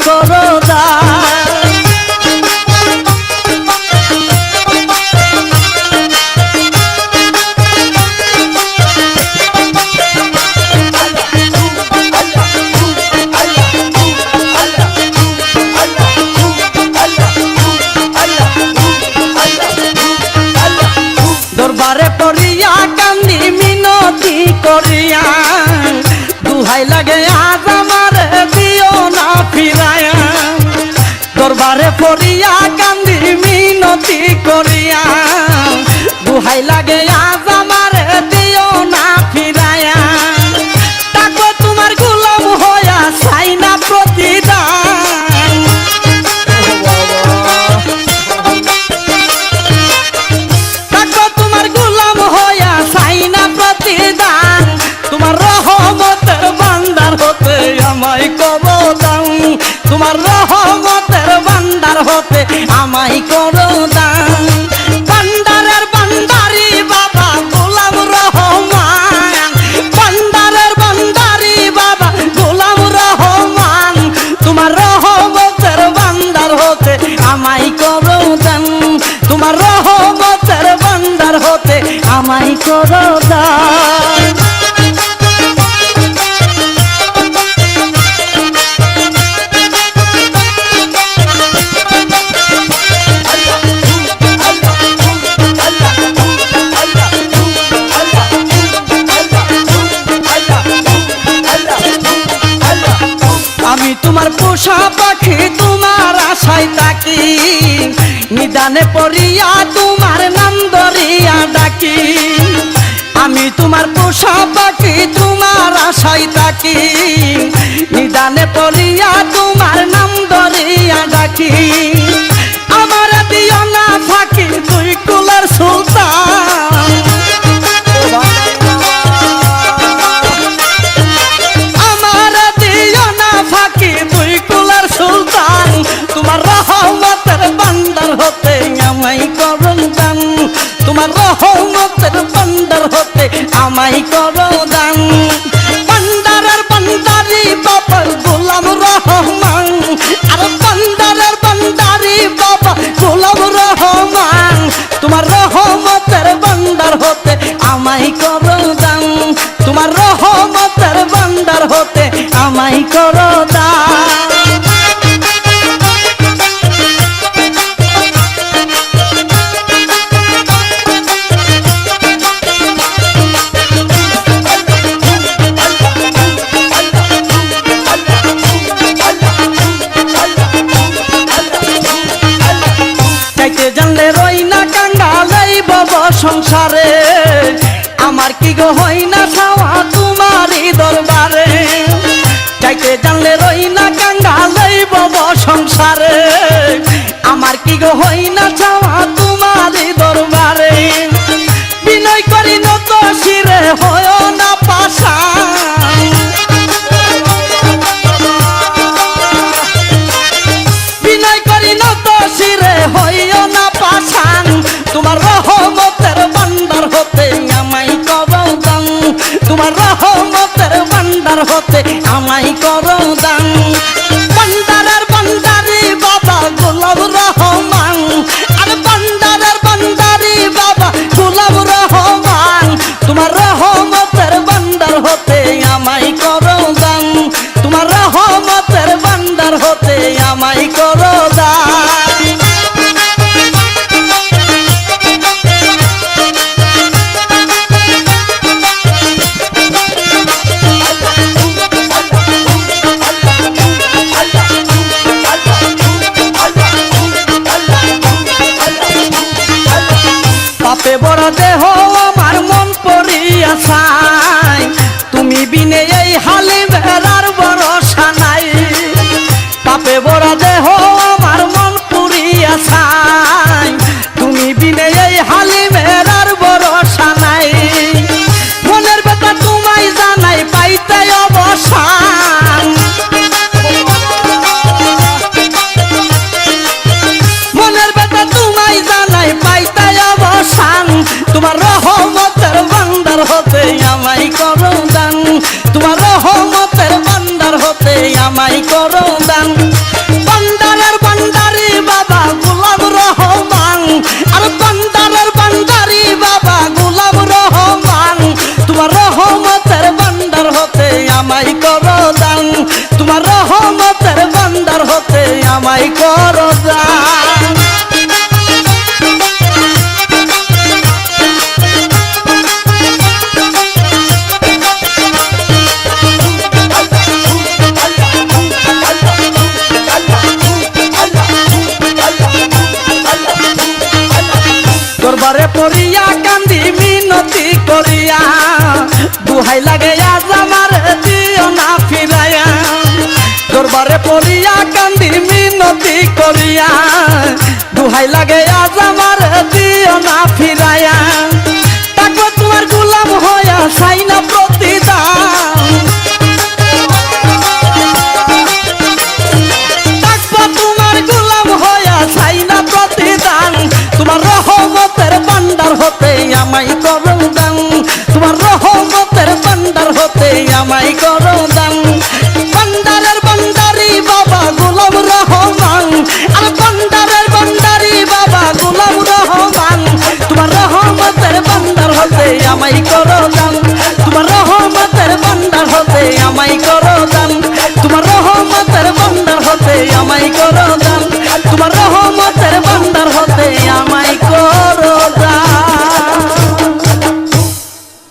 করো দান। দরবারে পড়িয়া কান্দি মিনতি করিয়া দুহাই লাগে আজ আমার দিও না ফিরায়া। দরবারে পড়িয়া কান্দি মিনতি করিয়া দুহাই লাগে আজ আমার দিও না ফিরায়া। তাকো তোমার গোলাম হইয়া চাই না প্রতিদান। তাকো তোমার গোলাম হইয়া চাই না প্রতিদান। তোমার রহমতের ভান্ডার হতে আমায় করো দান। তোমার রহমতের ভান্ডার হতে আমায় করো দান। ভান্ডারের ভান্ডারি বাবা গোলাম রহমান। ভান্ডারের ভান্ডারি বাবা গোলাম রহমান। তোমার রহমতের ভান্ডার হতে আমায় করো দান। তোমার রহমতের ভান্ডার হতে আমায় করো দান। আমি তোমার পোষা পাখি তোমার আশায় থাকি। নিদানে পড়িয়া তোমার নাম ধরিয়া ডাকি। আমি তোমার পোষা পাখি তোমার আশায় থাকি। নিদানে পড়িয়া তোমার নাম ধরিয়া ডাকি। আমার দিও না ফাঁকি দুই কুলের সুলতান। আমার দিও না ফাঁকি দুই কুলের সুলতান। তোমার রহমতের ভান্ডার হতে আমায় করো দান। তোমার রহমতের ভান্ডার হতে আমায় করো দান। ভান্ডারের ভান্ডারি বাবা গোলাম রহমান। আর ভান্ডারের ভান্ডারি বাবা গোলাম রহমান। তোমার রহমতের ভান্ডার হতে আমায় করো দান। তোমার রহমতের ভান্ডার হতে আমায় করো দান। চাইতে জানলে রই না কাঙ্গালেই বব সংসারে। আমার কি গো হই না ছাওয়া তোমারই দরবারে। চাইতে জানলে রই না কাঙ্গালেই বব সংসারে। আমার কি গো হই না ছাওয়া তোমারই দরবারে। বিনয় করি নত শিরে হয় না পাষাণ। বিনয় করি নত শিরে হইও না পাষাণ। তোমার রহমতের ভান্ডার হতে আমায় করো দান। তোমার রহমতের ভান্ডার হতে আমায় করো দান। ভান্ডারের ভান্ডারি বাবা গোলাম রহমান। আর ভান্ডারের ভান্ডারি বাবা গোলাম রহমান। তোমার রহমতের ভান্ডার হতে আমায় করো দান। তোমার রহমতের ভান্ডার হতে আমায় করো দান। পাপে বড় দেহ আমার মন পড়িয়া চাই। তুমি বিনে এই হালি বেড়ার ভরসা নাই। পাপে বড় দেহ আমার মন পড়িয়া চাই। তুমি বিনে এই হালি বেড়ার ভরসা নাই। মনের ব্যথা তোমায় জানাই পাইতে অবসান। মনের ব্যথা তোমায় জানাই পাইতে অবসান। তোমার আমায় করো দান বান্দারের বান্দারি বাবা গোলাম রহমান আর বান্দারের বান্দারি বাবা গোলাম রহমান তোমার রহমতের বান্দার হতে আমায় করো দান তোমার রহমতের বান্দার হতে আমায় করো দান দরবারে পড়িয়া কান্দি মিনতি করিয়া দুহাই লাগে আজ আমার দিও না ফিরাইয়া দরবারে পড়িয়া কান্দি মিনতি করিয়া দুহাই লাগে আজ আমার দিও না ফিরাইয়া তাকো তোমার গোলাম হইয়া চাই না প্রতিদান তাকো তোমার গোলাম হইয়া চাই না প্রতিদান তোমার রহমতের বান্দার হতে আমায় করো দান তোমার রহমতের বান্দার হতে আমায় করো দান বান্দারের বান্দারি বাবা গোলাম রহমান আর বান্দারের বান্দারি বাবা গোলাম রহমান তোমার রহমতের বান্দার হতে আমায় করো